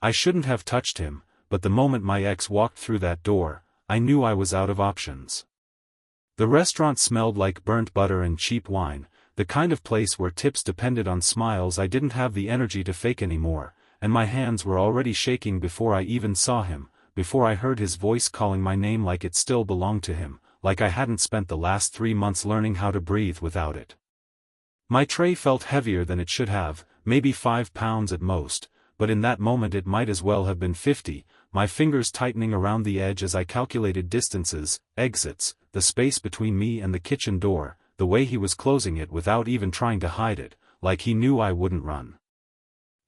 I shouldn't have touched him, but the moment my ex walked through that door, I knew I was out of options. The restaurant smelled like burnt butter and cheap wine, the kind of place where tips depended on smiles. I didn't have the energy to fake anymore, and my hands were already shaking before I even saw him, before I heard his voice calling my name like it still belonged to him, like I hadn't spent the last 3 months learning how to breathe without it. My tray felt heavier than it should have, maybe 5 pounds at most, but in that moment it might as well have been 50, my fingers tightening around the edge as I calculated distances, exits, the space between me and the kitchen door, the way he was closing it without even trying to hide it, like he knew I wouldn't run.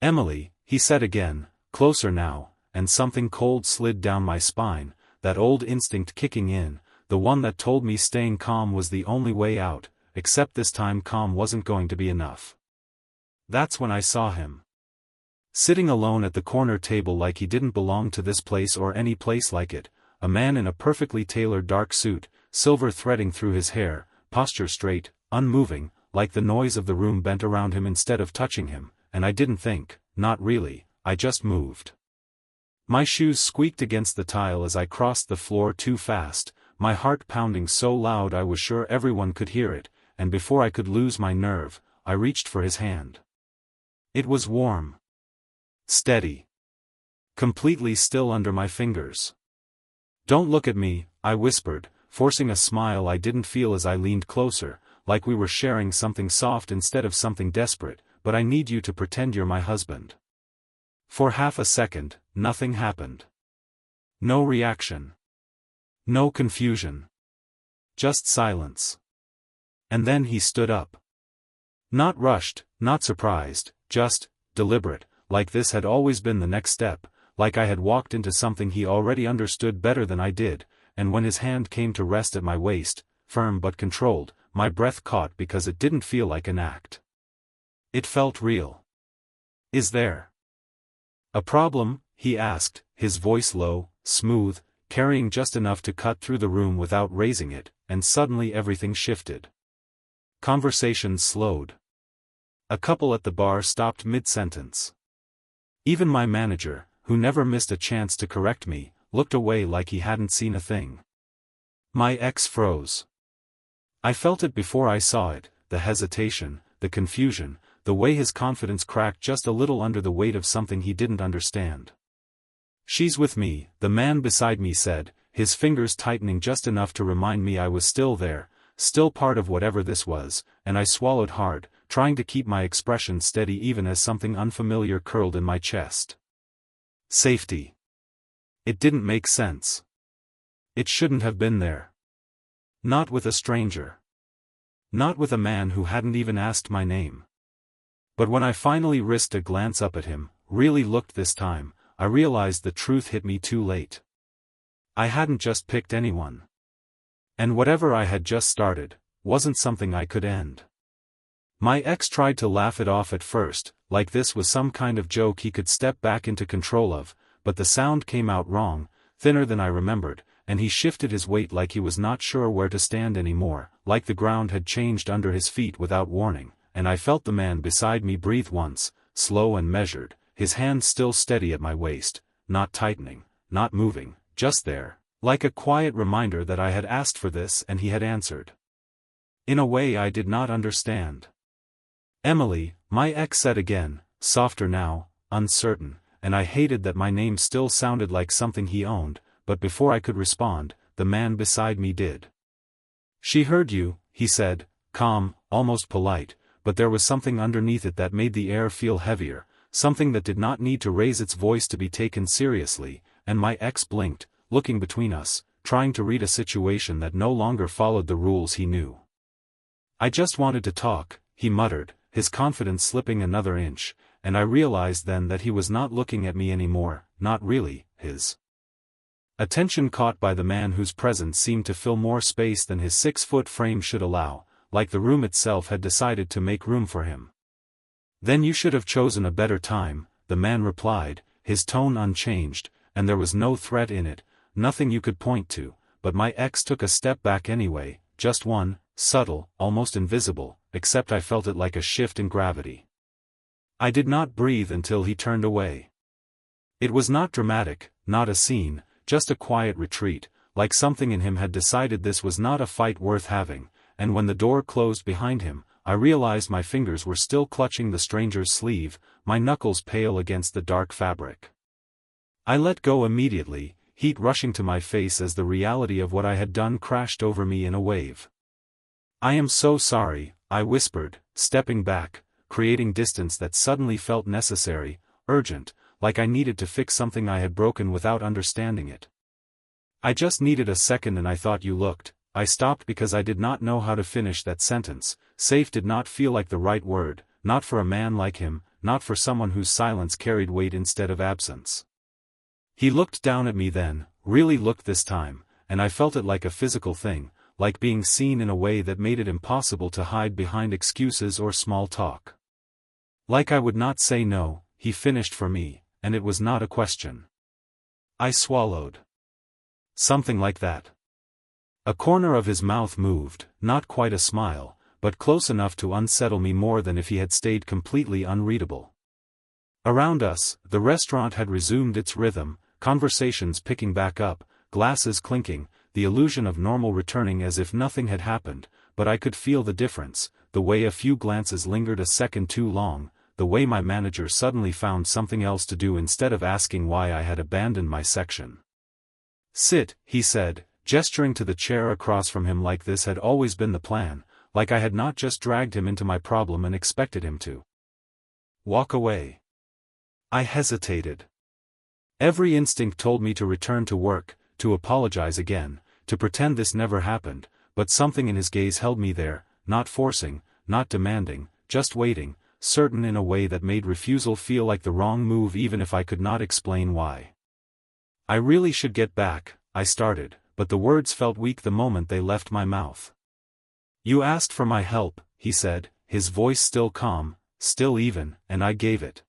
"Emily," he said again, closer now, and something cold slid down my spine, that old instinct kicking in, the one that told me staying calm was the only way out, except this time calm wasn't going to be enough. That's when I saw him. Sitting alone at the corner table like he didn't belong to this place or any place like it, a man in a perfectly tailored dark suit, silver threading through his hair, posture straight, unmoving, like the noise of the room bent around him instead of touching him, and I didn't think, not really, I just moved. My shoes squeaked against the tile as I crossed the floor too fast, my heart pounding so loud I was sure everyone could hear it, and before I could lose my nerve, I reached for his hand. It was warm. Steady. Completely still under my fingers. "Don't look at me," I whispered, forcing a smile I didn't feel as I leaned closer, like we were sharing something soft instead of something desperate, "but I need you to pretend you're my husband." For half a second, nothing happened. No reaction. No confusion. Just silence. And then he stood up. Not rushed, not surprised, just deliberate, like this had always been the next step, like I had walked into something he already understood better than I did, and when his hand came to rest at my waist, firm but controlled, my breath caught because it didn't feel like an act. It felt real. "Is there a problem?" he asked, his voice low, smooth, carrying just enough to cut through the room without raising it, and suddenly everything shifted. Conversation slowed. A couple at the bar stopped mid-sentence. Even my manager, who never missed a chance to correct me, looked away like he hadn't seen a thing. My ex froze. I felt it before I saw it, the hesitation, the confusion, the way his confidence cracked just a little under the weight of something he didn't understand. "She's with me," the man beside me said, his fingers tightening just enough to remind me I was still there, still part of whatever this was, and I swallowed hard, trying to keep my expression steady even as something unfamiliar curled in my chest. Safety. It didn't make sense. It shouldn't have been there. Not with a stranger. Not with a man who hadn't even asked my name. But when I finally risked a glance up at him, really looked this time, I realized the truth hit me too late. I hadn't just picked anyone. And whatever I had just started, wasn't something I could end. My ex tried to laugh it off at first, like this was some kind of joke he could step back into control of, but the sound came out wrong, thinner than I remembered, and he shifted his weight like he was not sure where to stand anymore, like the ground had changed under his feet without warning, and I felt the man beside me breathe once, slow and measured, his hand still steady at my waist, not tightening, not moving, just there, like a quiet reminder that I had asked for this and he had answered. In a way I did not understand. "Emily," my ex said again, softer now, uncertain, and I hated that my name still sounded like something he owned, but before I could respond, the man beside me did. "She heard you," he said, calm, almost polite, but there was something underneath it that made the air feel heavier, something that did not need to raise its voice to be taken seriously, and my ex blinked, looking between us, trying to read a situation that no longer followed the rules he knew. "I just wanted to talk," he muttered, his confidence slipping another inch, and I realized then that he was not looking at me anymore, not really, his attention caught by the man whose presence seemed to fill more space than his 6-foot frame should allow, like the room itself had decided to make room for him. "Then you should have chosen a better time," the man replied, his tone unchanged, and there was no threat in it, nothing you could point to, but my ex took a step back anyway, just one, subtle, almost invisible, except I felt it like a shift in gravity. I did not breathe until he turned away. It was not dramatic, not a scene, just a quiet retreat, like something in him had decided this was not a fight worth having, and when the door closed behind him, I realized my fingers were still clutching the stranger's sleeve, my knuckles pale against the dark fabric. I let go immediately, heat rushing to my face as the reality of what I had done crashed over me in a wave. "I am so sorry," I whispered, stepping back, creating distance that suddenly felt necessary, urgent, like I needed to fix something I had broken without understanding it. "I just needed a second and I thought you looked." I stopped because I did not know how to finish that sentence. Safe did not feel like the right word, not for a man like him, not for someone whose silence carried weight instead of absence. He looked down at me then, really looked this time, and I felt it like a physical thing, like being seen in a way that made it impossible to hide behind excuses or small talk. Like I would not say no, he finished for me, and it was not a question. I swallowed. Something like that. A corner of his mouth moved, not quite a smile, but close enough to unsettle me more than if he had stayed completely unreadable. Around us, the restaurant had resumed its rhythm, conversations picking back up, glasses clinking, the illusion of normal returning as if nothing had happened, but I could feel the difference, the way a few glances lingered a second too long, the way my manager suddenly found something else to do instead of asking why I had abandoned my section. "Sit," he said, gesturing to the chair across from him like this had always been the plan, like I had not just dragged him into my problem and expected him to walk away. I hesitated. Every instinct told me to return to work, to apologize again, to pretend this never happened, but something in his gaze held me there, not forcing, not demanding, just waiting, certain in a way that made refusal feel like the wrong move even if I could not explain why. "I really should get back," I started, but the words felt weak the moment they left my mouth. "You asked for my help," he said, his voice still calm, still even, and I gave it.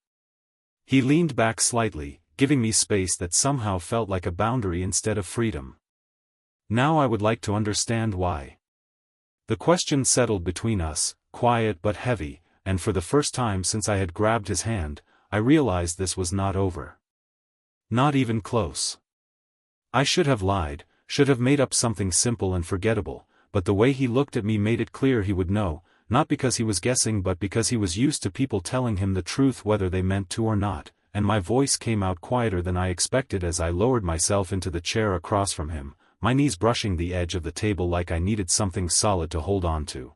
He leaned back slightly, giving me space that somehow felt like a boundary instead of freedom. "Now I would like to understand why." The question settled between us, quiet but heavy, and for the first time since I had grabbed his hand, I realized this was not over. Not even close. I should have lied, should have made up something simple and forgettable, but the way he looked at me made it clear he would know, not because he was guessing but because he was used to people telling him the truth whether they meant to or not, and my voice came out quieter than I expected as I lowered myself into the chair across from him, my knees brushing the edge of the table like I needed something solid to hold on to.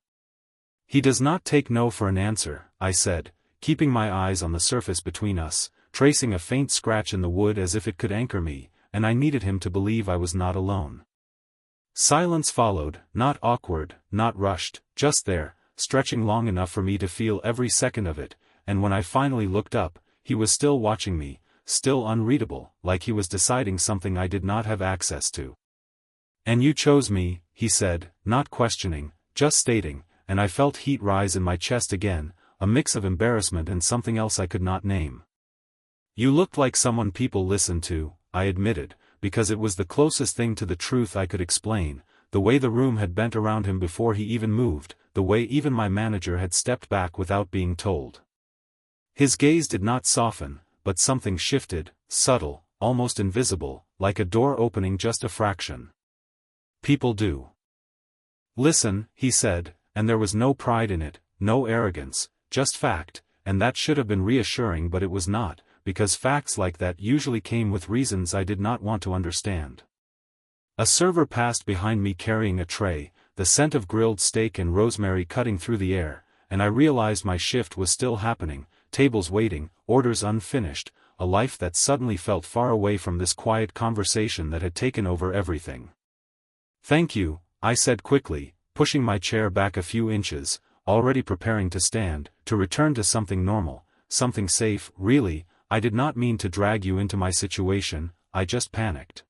"He does not take no for an answer," I said, keeping my eyes on the surface between us, tracing a faint scratch in the wood as if it could anchor me, and I needed him to believe I was not alone. Silence followed, not awkward, not rushed, just there, stretching long enough for me to feel every second of it, and when I finally looked up, he was still watching me, still unreadable, like he was deciding something I did not have access to. "And you chose me," he said, not questioning, just stating, and I felt heat rise in my chest again, a mix of embarrassment and something else I could not name. "You looked like someone people listen to," I admitted, because it was the closest thing to the truth I could explain, the way the room had bent around him before he even moved, the way even my manager had stepped back without being told. His gaze did not soften, but something shifted, subtle, almost invisible, like a door opening just a fraction. "People do. Listen," he said, and there was no pride in it, no arrogance, just fact, and that should have been reassuring but it was not, because facts like that usually came with reasons I did not want to understand. A server passed behind me carrying a tray, the scent of grilled steak and rosemary cutting through the air, and I realized my shift was still happening, tables waiting, orders unfinished, a life that suddenly felt far away from this quiet conversation that had taken over everything. "Thank you," I said quickly, pushing my chair back a few inches, already preparing to stand, to return to something normal, something safe. "Really, I did not mean to drag you into my situation, I just panicked."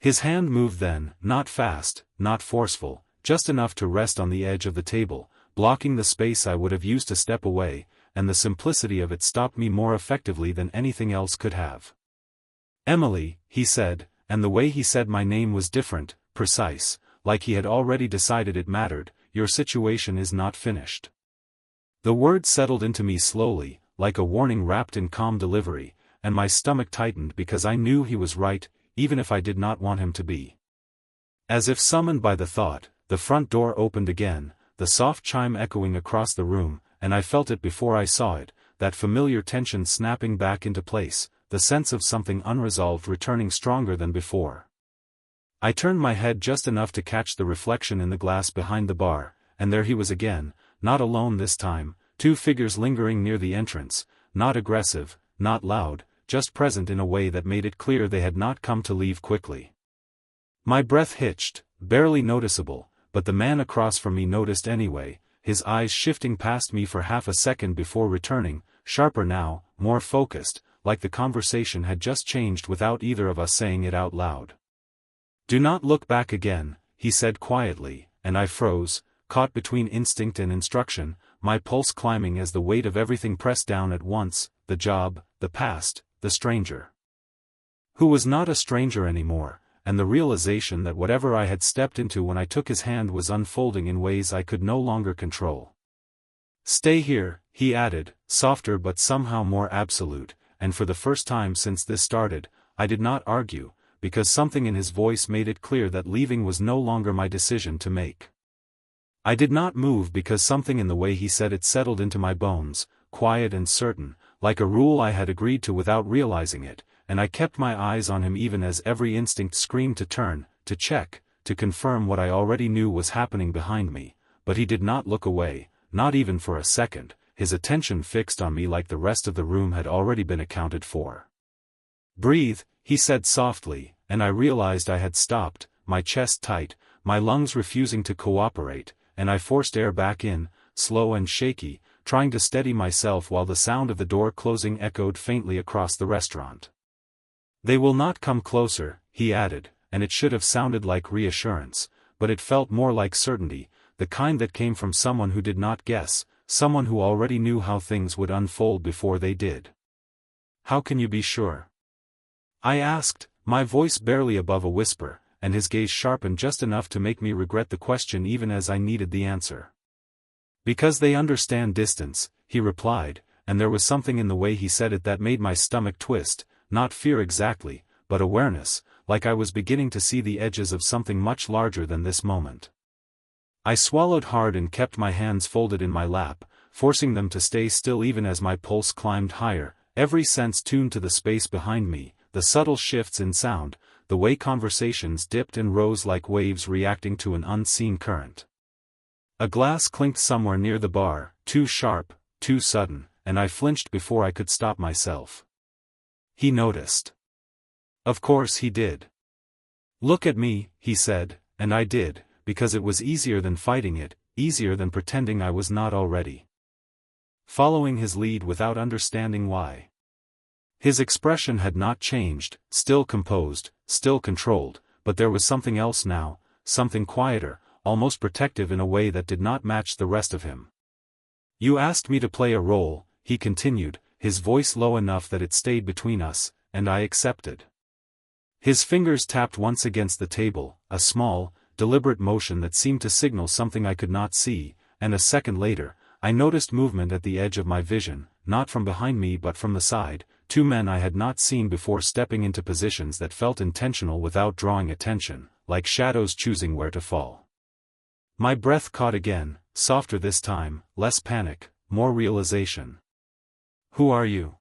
His hand moved then, not fast, not forceful, just enough to rest on the edge of the table, blocking the space I would have used to step away, and the simplicity of it stopped me more effectively than anything else could have. "Emily," he said, and the way he said my name was different, precise, like he had already decided it mattered. "Your situation is not finished." The word settled into me slowly, like a warning wrapped in calm delivery, and my stomach tightened because I knew he was right, even if I did not want him to be. As if summoned by the thought, the front door opened again, the soft chime echoing across the room, and I felt it before I saw it, that familiar tension snapping back into place, the sense of something unresolved returning stronger than before. I turned my head just enough to catch the reflection in the glass behind the bar, and there he was again, not alone this time, two figures lingering near the entrance, not aggressive, not loud, just present in a way that made it clear they had not come to leave quickly. My breath hitched, barely noticeable, but the man across from me noticed anyway, his eyes shifting past me for half a second before returning, sharper now, more focused, like the conversation had just changed without either of us saying it out loud. "Do not look back again," he said quietly, and I froze, caught between instinct and instruction, my pulse climbing as the weight of everything pressed down at once, the job, the past, the stranger. Who was not a stranger anymore, and the realization that whatever I had stepped into when I took his hand was unfolding in ways I could no longer control. "Stay here," he added, softer but somehow more absolute, and for the first time since this started, I did not argue, because something in his voice made it clear that leaving was no longer my decision to make. I did not move because something in the way he said it settled into my bones, quiet and certain, like a rule I had agreed to without realizing it, and I kept my eyes on him even as every instinct screamed to turn, to check, to confirm what I already knew was happening behind me, but he did not look away, not even for a second, his attention fixed on me like the rest of the room had already been accounted for. "Breathe," he said softly, and I realized I had stopped, my chest tight, my lungs refusing to cooperate, and I forced air back in, slow and shaky, trying to steady myself while the sound of the door closing echoed faintly across the restaurant. "They will not come closer," he added, and it should have sounded like reassurance, but it felt more like certainty, the kind that came from someone who did not guess, someone who already knew how things would unfold before they did. "How can you be sure?" I asked, my voice barely above a whisper, and his gaze sharpened just enough to make me regret the question even as I needed the answer. "Because they understand distance," he replied, and there was something in the way he said it that made my stomach twist, not fear exactly, but awareness, like I was beginning to see the edges of something much larger than this moment. I swallowed hard and kept my hands folded in my lap, forcing them to stay still even as my pulse climbed higher, every sense tuned to the space behind me, the subtle shifts in sound, the way conversations dipped and rose like waves reacting to an unseen current. A glass clinked somewhere near the bar, too sharp, too sudden, and I flinched before I could stop myself. He noticed. Of course he did. "Look at me," he said, and I did, because it was easier than fighting it, easier than pretending I was not already. Following his lead without understanding why. His expression had not changed, still composed, still controlled, but there was something else now, something quieter, almost protective in a way that did not match the rest of him. "You asked me to play a role," he continued, his voice low enough that it stayed between us, and I accepted. His fingers tapped once against the table, a small, deliberate motion that seemed to signal something I could not see, and a second later, I noticed movement at the edge of my vision, not from behind me but from the side, two men I had not seen before stepping into positions that felt intentional without drawing attention, like shadows choosing where to fall. My breath caught again, softer this time, less panic, more realization. "Who are you?"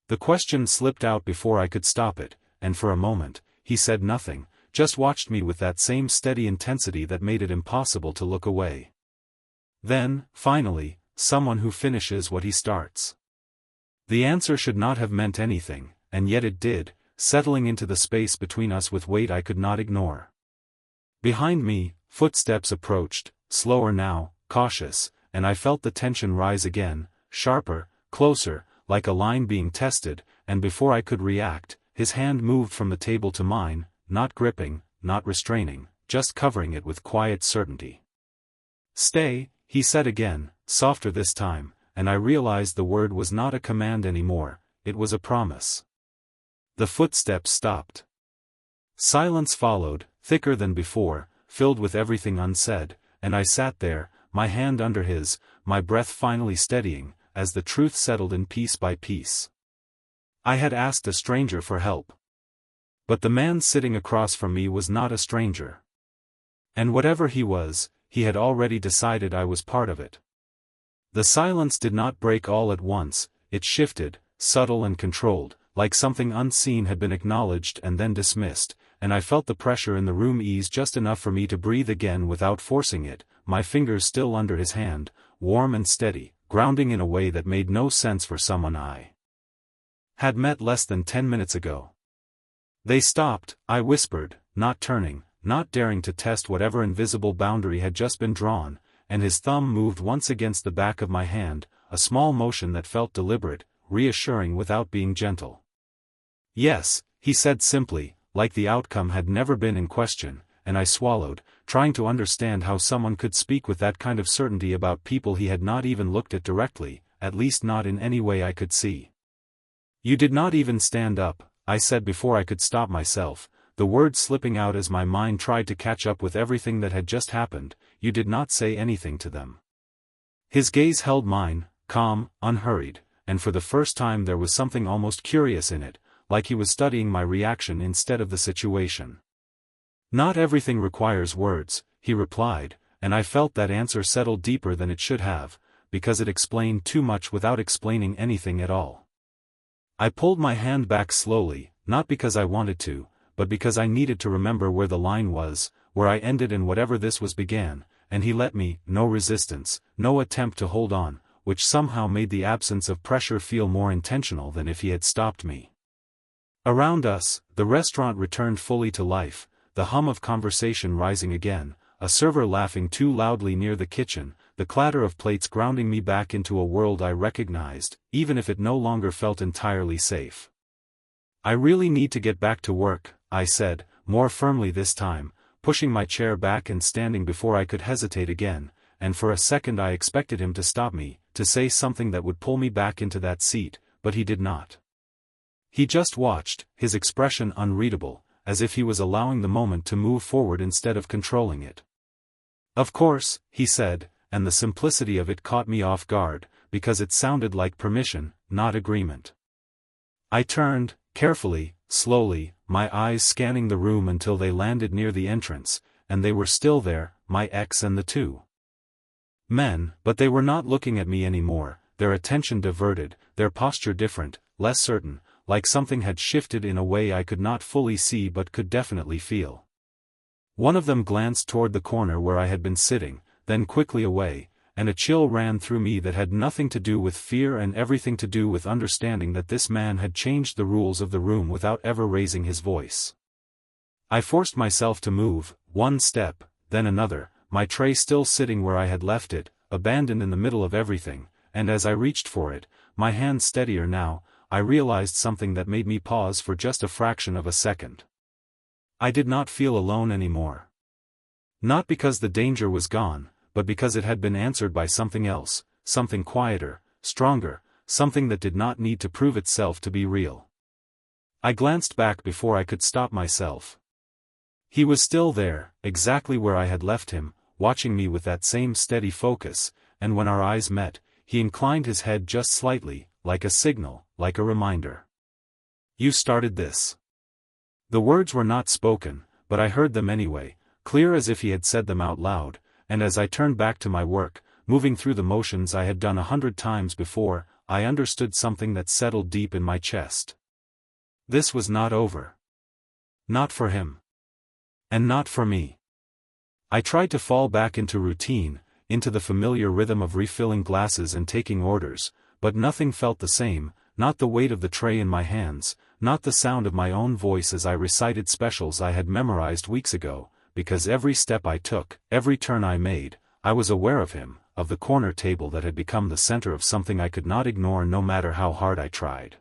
The question slipped out before I could stop it, and for a moment, he said nothing, just watched me with that same steady intensity that made it impossible to look away. Then, finally, someone who finishes what he starts. The answer should not have meant anything, and yet it did, settling into the space between us with weight I could not ignore. Behind me, footsteps approached, slower now, cautious, and I felt the tension rise again, sharper, closer, like a line being tested, and before I could react, his hand moved from the table to mine, not gripping, not restraining, just covering it with quiet certainty. "Stay," he said again, softer this time, and I realized the word was not a command anymore, it was a promise. The footsteps stopped. Silence followed, thicker than before, filled with everything unsaid, and I sat there, my hand under his, my breath finally steadying, as the truth settled in piece by piece. I had asked a stranger for help. But the man sitting across from me was not a stranger. And whatever he was, he had already decided I was part of it. The silence did not break all at once, it shifted, subtle and controlled, like something unseen had been acknowledged and then dismissed, and I felt the pressure in the room ease just enough for me to breathe again without forcing it, my fingers still under his hand, warm and steady, grounding in a way that made no sense for someone I had met less than 10 minutes ago. They stopped, I whispered, not turning, not daring to test whatever invisible boundary had just been drawn, and his thumb moved once against the back of my hand, a small motion that felt deliberate, reassuring without being gentle. Yes, he said simply, like the outcome had never been in question, and I swallowed, trying to understand how someone could speak with that kind of certainty about people he had not even looked at directly, at least not in any way I could see. You did not even stand up, I said before I could stop myself, the words slipping out as my mind tried to catch up with everything that had just happened. You did not say anything to them. His gaze held mine, calm, unhurried, and for the first time there was something almost curious in it, like he was studying my reaction instead of the situation. Not everything requires words, he replied, and I felt that answer settle deeper than it should have, because it explained too much without explaining anything at all. I pulled my hand back slowly, not because I wanted to, but because I needed to remember where the line was, where I ended and whatever this was began, and he let me, no resistance, no attempt to hold on, which somehow made the absence of pressure feel more intentional than if he had stopped me. Around us, the restaurant returned fully to life, the hum of conversation rising again, a server laughing too loudly near the kitchen, the clatter of plates grounding me back into a world I recognized, even if it no longer felt entirely safe. I really need to get back to work, I said, more firmly this time, pushing my chair back and standing before I could hesitate again, and for a second I expected him to stop me, to say something that would pull me back into that seat, but he did not. He just watched, his expression unreadable, as if he was allowing the moment to move forward instead of controlling it. Of course, he said, and the simplicity of it caught me off guard, because it sounded like permission, not agreement. I turned, carefully, slowly, my eyes scanning the room until they landed near the entrance, and they were still there, my ex and the two men, but they were not looking at me anymore, their attention diverted, their posture different, less certain, like something had shifted in a way I could not fully see but could definitely feel. One of them glanced toward the corner where I had been sitting, then quickly away, and a chill ran through me that had nothing to do with fear and everything to do with understanding that this man had changed the rules of the room without ever raising his voice. I forced myself to move, one step, then another, my tray still sitting where I had left it, abandoned in the middle of everything, and as I reached for it, my hand steadier now, I realized something that made me pause for just a fraction of a second. I did not feel alone anymore. Not because the danger was gone, but because it had been answered by something else, something quieter, stronger, something that did not need to prove itself to be real. I glanced back before I could stop myself. He was still there, exactly where I had left him, watching me with that same steady focus, and when our eyes met, he inclined his head just slightly, like a signal, like a reminder. You started this. The words were not spoken, but I heard them anyway, clear as if he had said them out loud, and as I turned back to my work, moving through the motions I had done 100 times before, I understood something that settled deep in my chest. This was not over. Not for him. And not for me. I tried to fall back into routine, into the familiar rhythm of refilling glasses and taking orders, but nothing felt the same, not the weight of the tray in my hands, not the sound of my own voice as I recited specials I had memorized weeks ago, because every step I took, every turn I made, I was aware of him, of the corner table that had become the center of something I could not ignore no matter how hard I tried.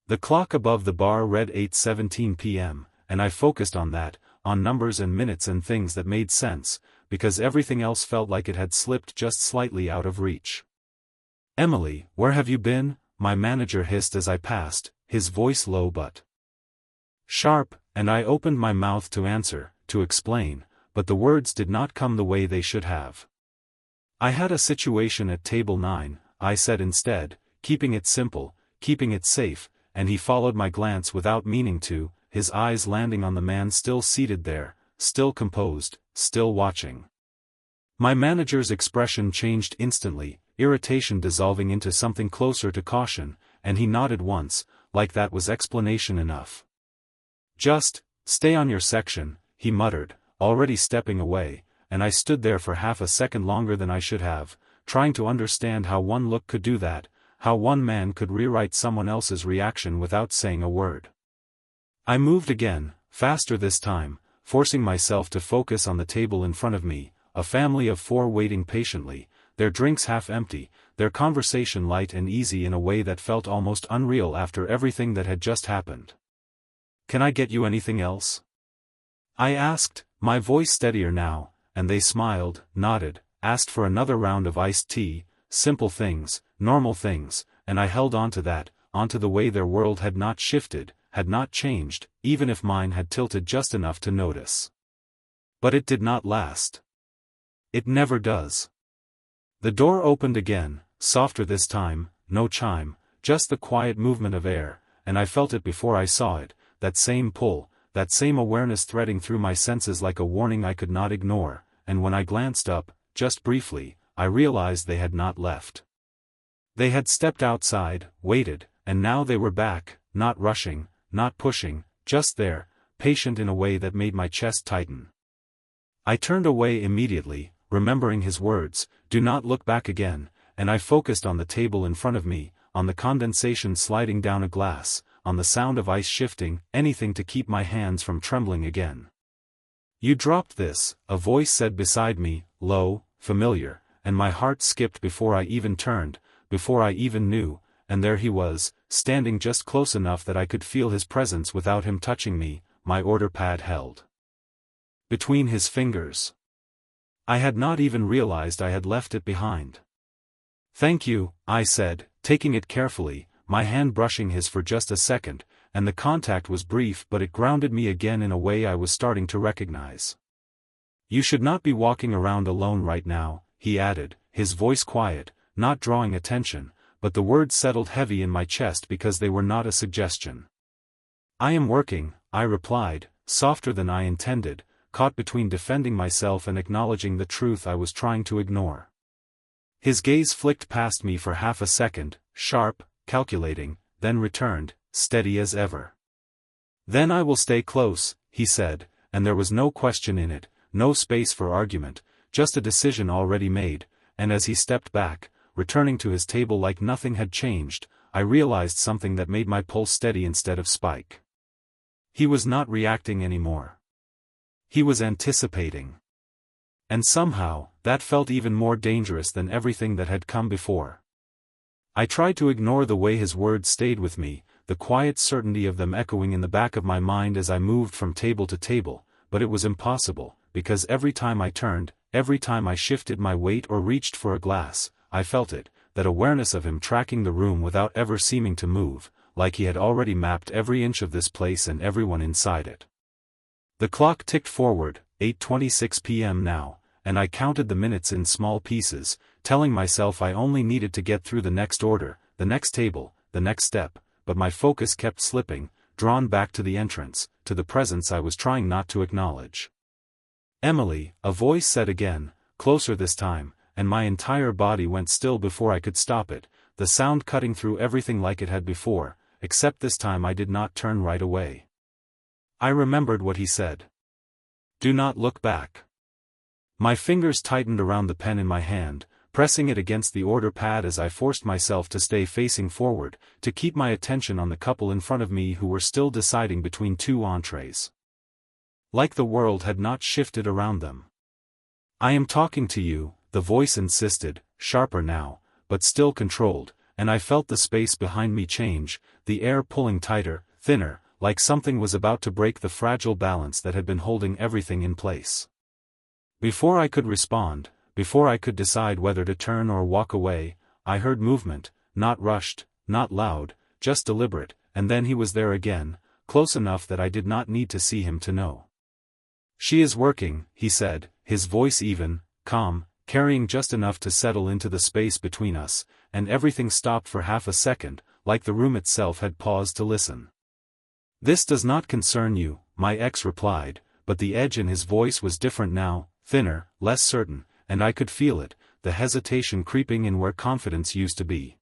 The clock above the bar read 8:17 p.m., and I focused on that, on numbers and minutes and things that made sense, because everything else felt like it had slipped just slightly out of reach. "Emily, where have you been?" my manager hissed as I passed, his voice low but sharp, and I opened my mouth to answer, to explain, but the words did not come the way they should have. "I had a situation at table 9, I said instead, keeping it simple, keeping it safe, and he followed my glance without meaning to, his eyes landing on the man still seated there, still composed, still watching. My manager's expression changed instantly, irritation dissolving into something closer to caution, and he nodded once, like that was explanation enough. "Just, stay on your section," he muttered, already stepping away, and I stood there for half a second longer than I should have, trying to understand how one look could do that, how one man could rewrite someone else's reaction without saying a word. I moved again, faster this time, forcing myself to focus on the table in front of me, a family of 4 waiting patiently, their drinks half empty, their conversation light and easy in a way that felt almost unreal after everything that had just happened. "Can I get you anything else?" I asked, my voice steadier now, and they smiled, nodded, asked for another round of iced tea, simple things, normal things, and I held on to that, onto the way their world had not shifted, had not changed, even if mine had tilted just enough to notice. But it did not last. It never does. The door opened again, softer this time, no chime, just the quiet movement of air, and I felt it before I saw it, that same pull, that same awareness threading through my senses like a warning I could not ignore, and when I glanced up, just briefly, I realized they had not left. They had stepped outside, waited, and now they were back, not rushing, not pushing, just there, patient in a way that made my chest tighten. I turned away immediately, remembering his words, "Do not look back again," and I focused on the table in front of me, on the condensation sliding down a glass, on the sound of ice shifting, anything to keep my hands from trembling again. "You dropped this," a voice said beside me, low, familiar, and my heart skipped before I even turned, before I even knew, and there he was, standing just close enough that I could feel his presence without him touching me, my order pad held between his fingers. I had not even realized I had left it behind. "Thank you," I said, taking it carefully, my hand brushing his for just a second, and the contact was brief but it grounded me again in a way I was starting to recognize. "You should not be walking around alone right now," he added, his voice quiet, not drawing attention, but the words settled heavy in my chest because they were not a suggestion. "I am working," I replied, softer than I intended, caught between defending myself and acknowledging the truth I was trying to ignore. His gaze flicked past me for half a second, sharp, calculating, then returned, steady as ever. "Then I will stay close," he said, and there was no question in it, no space for argument, just a decision already made, and as he stepped back, returning to his table like nothing had changed, I realized something that made my pulse steady instead of spike. He was not reacting anymore. He was anticipating. And somehow, that felt even more dangerous than everything that had come before. I tried to ignore the way his words stayed with me, the quiet certainty of them echoing in the back of my mind as I moved from table to table, but it was impossible, because every time I turned, every time I shifted my weight or reached for a glass, I felt it, that awareness of him tracking the room without ever seeming to move, like he had already mapped every inch of this place and everyone inside it. The clock ticked forward, 8:26 p.m. now, and I counted the minutes in small pieces, telling myself I only needed to get through the next order, the next table, the next step, but my focus kept slipping, drawn back to the entrance, to the presence I was trying not to acknowledge. "Emily," a voice said again, closer this time, and my entire body went still before I could stop it, the sound cutting through everything like it had before, except this time I did not turn right away. I remembered what he said. "Do not look back." My fingers tightened around the pen in my hand, pressing it against the order pad as I forced myself to stay facing forward, to keep my attention on the couple in front of me who were still deciding between 2 entrees. Like the world had not shifted around them. "I am talking to you," the voice insisted, sharper now, but still controlled, and I felt the space behind me change, the air pulling tighter, thinner, like something was about to break the fragile balance that had been holding everything in place. Before I could respond, before I could decide whether to turn or walk away, I heard movement, not rushed, not loud, just deliberate, and then he was there again, close enough that I did not need to see him to know. "She is working," he said, his voice even, calm, carrying just enough to settle into the space between us, and everything stopped for half a second, like the room itself had paused to listen. "This does not concern you," my ex replied, but the edge in his voice was different now, thinner, less certain, and I could feel it, the hesitation creeping in where confidence used to be.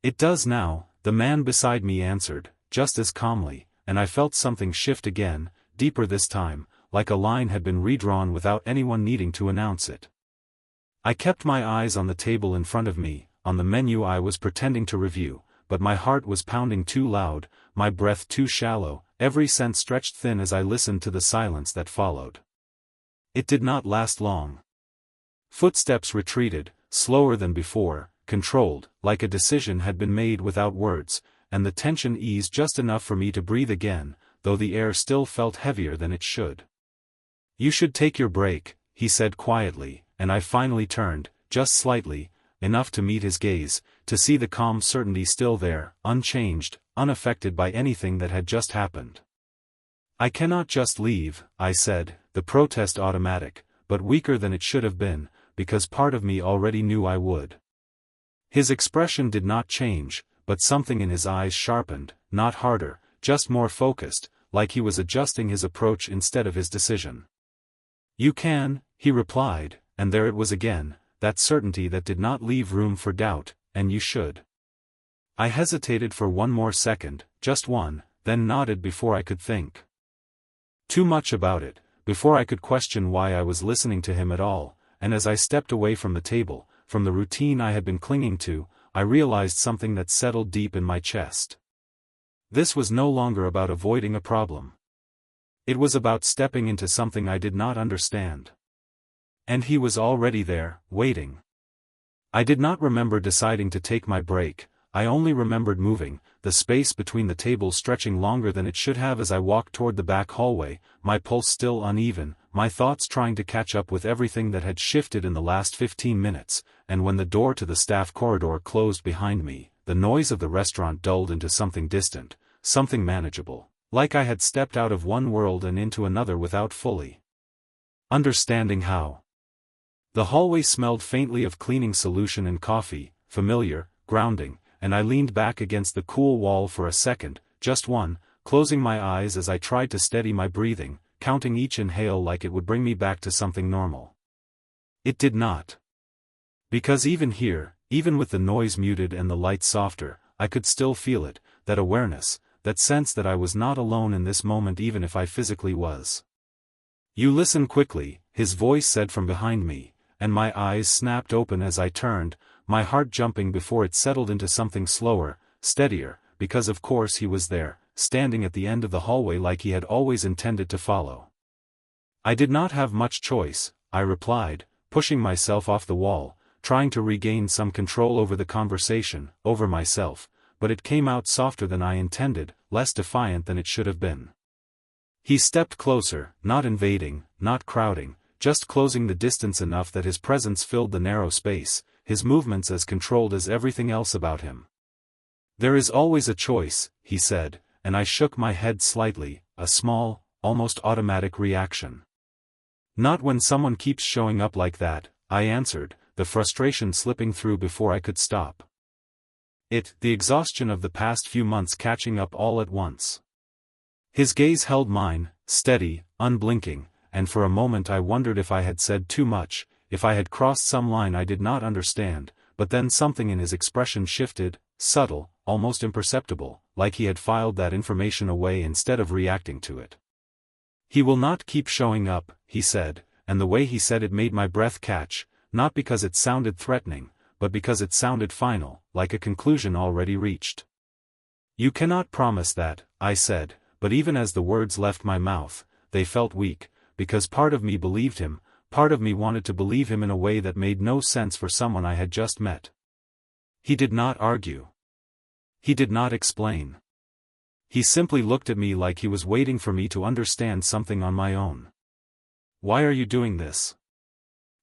"It does now," the man beside me answered, just as calmly, and I felt something shift again, deeper this time, like a line had been redrawn without anyone needing to announce it. I kept my eyes on the table in front of me, on the menu I was pretending to review, but my heart was pounding too loud, my breath too shallow, every sense stretched thin as I listened to the silence that followed. It did not last long. Footsteps retreated, slower than before, controlled, like a decision had been made without words, and the tension eased just enough for me to breathe again, though the air still felt heavier than it should. "You should take your break," he said quietly, and I finally turned, just slightly, enough to meet his gaze, to see the calm certainty still there, unchanged, unaffected by anything that had just happened. "I cannot just leave," I said, the protest automatic, but weaker than it should have been, because part of me already knew I would. His expression did not change, but something in his eyes sharpened, not harder, just more focused, like he was adjusting his approach instead of his decision. "You can," he replied, and there it was again, that certainty that did not leave room for doubt, "and you should." I hesitated for one more second, just one, then nodded before I could think too much about it, before I could question why I was listening to him at all, and as I stepped away from the table, from the routine I had been clinging to, I realized something that settled deep in my chest. This was no longer about avoiding a problem. It was about stepping into something I did not understand. And he was already there, waiting. I did not remember deciding to take my break, I only remembered moving, the space between the tables stretching longer than it should have as I walked toward the back hallway, my pulse still uneven, my thoughts trying to catch up with everything that had shifted in the last 15 minutes, and when the door to the staff corridor closed behind me, the noise of the restaurant dulled into something distant, something manageable, like I had stepped out of one world and into another without fully understanding how. The hallway smelled faintly of cleaning solution and coffee, familiar, grounding, and I leaned back against the cool wall for a second, just one, closing my eyes as I tried to steady my breathing, counting each inhale like it would bring me back to something normal. It did not. Because even here, even with the noise muted and the light softer, I could still feel it, that awareness, that sense that I was not alone in this moment even if I physically was. "You listen quickly," his voice said from behind me, and my eyes snapped open as I turned, my heart jumping before it settled into something slower, steadier, because of course he was there, standing at the end of the hallway like he had always intended to follow. "I did not have much choice," I replied, pushing myself off the wall, trying to regain some control over the conversation, over myself, but it came out softer than I intended, less defiant than it should have been. He stepped closer, not invading, not crowding, just closing the distance enough that his presence filled the narrow space, his movements as controlled as everything else about him. "There is always a choice," he said, and I shook my head slightly, a small, almost automatic reaction. "Not when someone keeps showing up like that," I answered, the frustration slipping through before I could stop. The exhaustion of the past few months catching up all at once. His gaze held mine, steady, unblinking, and for a moment I wondered if I had said too much, if I had crossed some line I did not understand, but then something in his expression shifted, subtle, almost imperceptible, like he had filed that information away instead of reacting to it. "He will not keep showing up," he said, and the way he said it made my breath catch, not because it sounded threatening, but because it sounded final, like a conclusion already reached. "You cannot promise that," I said, but even as the words left my mouth, they felt weak, because part of me believed him, part of me wanted to believe him in a way that made no sense for someone I had just met. He did not argue. He did not explain. He simply looked at me like he was waiting for me to understand something on my own. "Why are you doing this?"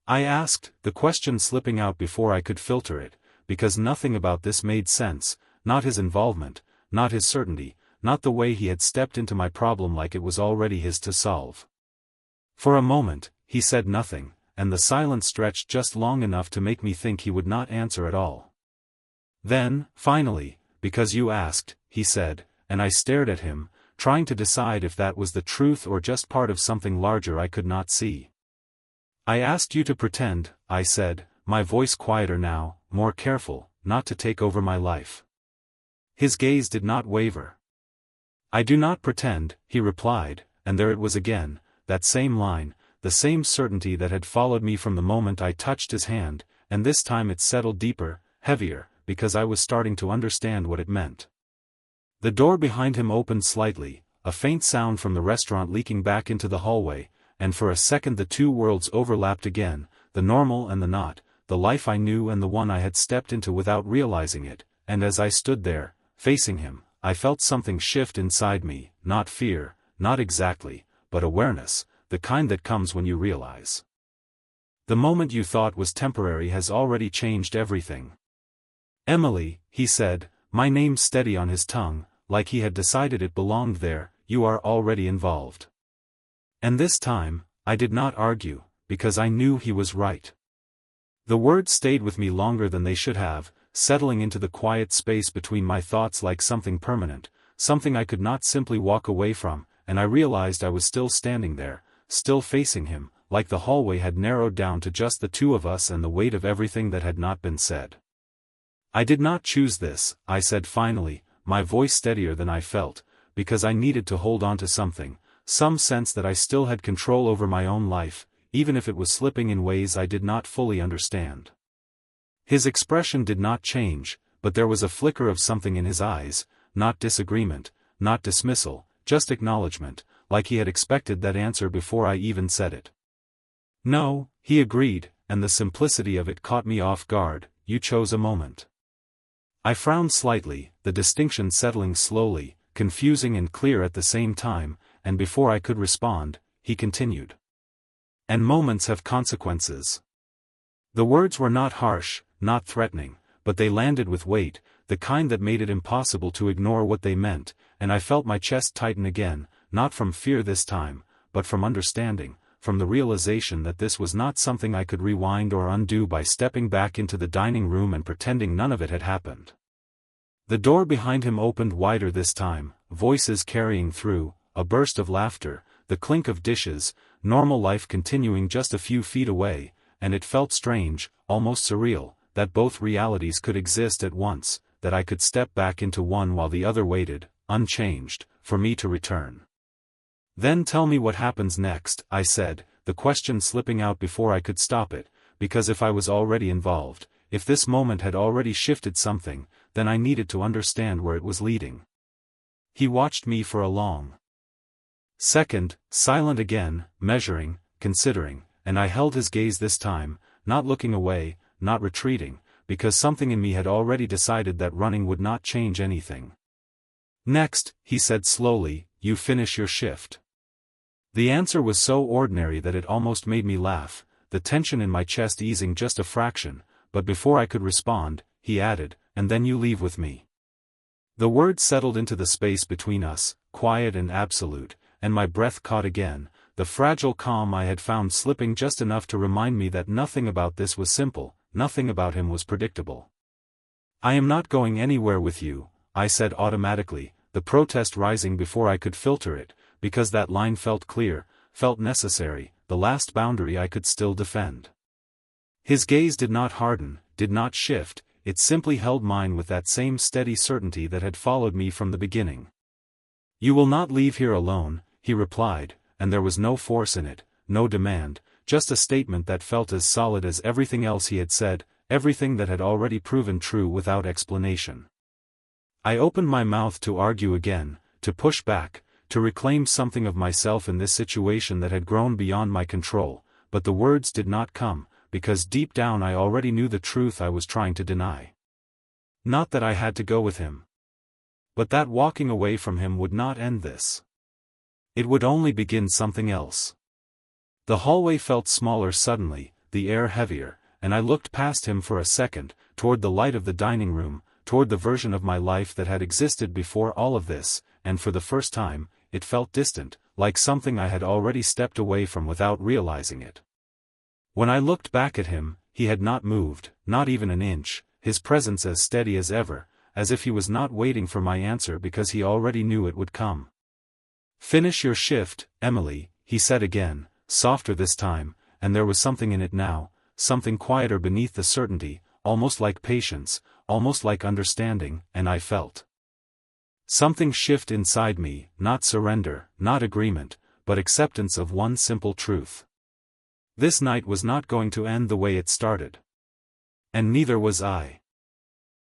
I asked, the question slipping out before I could filter it, because nothing about this made sense, not his involvement, not his certainty, not the way he had stepped into my problem like it was already his to solve. For a moment, he said nothing, and the silence stretched just long enough to make me think he would not answer at all. Then, finally, because you asked, he said, and I stared at him, trying to decide if that was the truth or just part of something larger I could not see. I asked you to pretend, I said, my voice quieter now, more careful, not to take over my life. His gaze did not waver. I do not pretend, he replied, and there it was again, that same line, the same certainty that had followed me from the moment I touched his hand, and this time it settled deeper, heavier, because I was starting to understand what it meant. The door behind him opened slightly, a faint sound from the restaurant leaking back into the hallway, and for a second the two worlds overlapped again, the normal and the not, the life I knew and the one I had stepped into without realizing it, and as I stood there, facing him, I felt something shift inside me, not fear, not exactly, but awareness, the kind that comes when you realize. The moment you thought was temporary has already changed everything. Emily, he said, my name steady on his tongue, like he had decided it belonged there, you are already involved. And this time, I did not argue, because I knew he was right. The words stayed with me longer than they should have, settling into the quiet space between my thoughts like something permanent, something I could not simply walk away from, and I realized I was still standing there, still facing him, like the hallway had narrowed down to just the two of us and the weight of everything that had not been said. I did not choose this, I said finally, my voice steadier than I felt, because I needed to hold on to something, some sense that I still had control over my own life, even if it was slipping in ways I did not fully understand. His expression did not change, but there was a flicker of something in his eyes, not disagreement, not dismissal, just acknowledgement, like he had expected that answer before I even said it. No, he agreed, and the simplicity of it caught me off guard, you chose a moment. I frowned slightly, the distinction settling slowly, confusing and clear at the same time, and before I could respond, he continued. And moments have consequences. The words were not harsh, not threatening, but they landed with weight, the kind that made it impossible to ignore what they meant, and I felt my chest tighten again, not from fear this time, but from understanding, from the realization that this was not something I could rewind or undo by stepping back into the dining room and pretending none of it had happened. The door behind him opened wider this time, voices carrying through, a burst of laughter, the clink of dishes, normal life continuing just a few feet away, and it felt strange, almost surreal, that both realities could exist at once, that I could step back into one while the other waited, unchanged, for me to return. Then tell me what happens next, I said, the question slipping out before I could stop it, because if I was already involved, if this moment had already shifted something, then I needed to understand where it was leading. He watched me for a long second, silent again, measuring, considering, and I held his gaze this time, not looking away, not retreating, because something in me had already decided that running would not change anything. Next, he said slowly, you finish your shift. The answer was so ordinary that it almost made me laugh, the tension in my chest easing just a fraction, but before I could respond, he added, and then you leave with me. The words settled into the space between us, quiet and absolute, and my breath caught again, the fragile calm I had found slipping just enough to remind me that nothing about this was simple, nothing about him was predictable. I am not going anywhere with you, I said automatically, the protest rising before I could filter it, because that line felt clear, felt necessary, the last boundary I could still defend. His gaze did not harden, did not shift, it simply held mine with that same steady certainty that had followed me from the beginning. You will not leave here alone, he replied, and there was no force in it, no demand, just a statement that felt as solid as everything else he had said, everything that had already proven true without explanation. I opened my mouth to argue again, to push back, to reclaim something of myself in this situation that had grown beyond my control, but the words did not come, because deep down I already knew the truth I was trying to deny. Not that I had to go with him, but that walking away from him would not end this. It would only begin something else. The hallway felt smaller suddenly, the air heavier, and I looked past him for a second, toward the light of the dining room, toward the version of my life that had existed before all of this, and for the first time, it felt distant, like something I had already stepped away from without realizing it. When I looked back at him, he had not moved, not even an inch, his presence as steady as ever, as if he was not waiting for my answer because he already knew it would come. "Finish your shift, Emily," he said again, softer this time, and there was something in it now, something quieter beneath the certainty, almost like patience, almost like understanding, and I felt something shift inside me, not surrender, not agreement, but acceptance of one simple truth. This night was not going to end the way it started. And neither was I.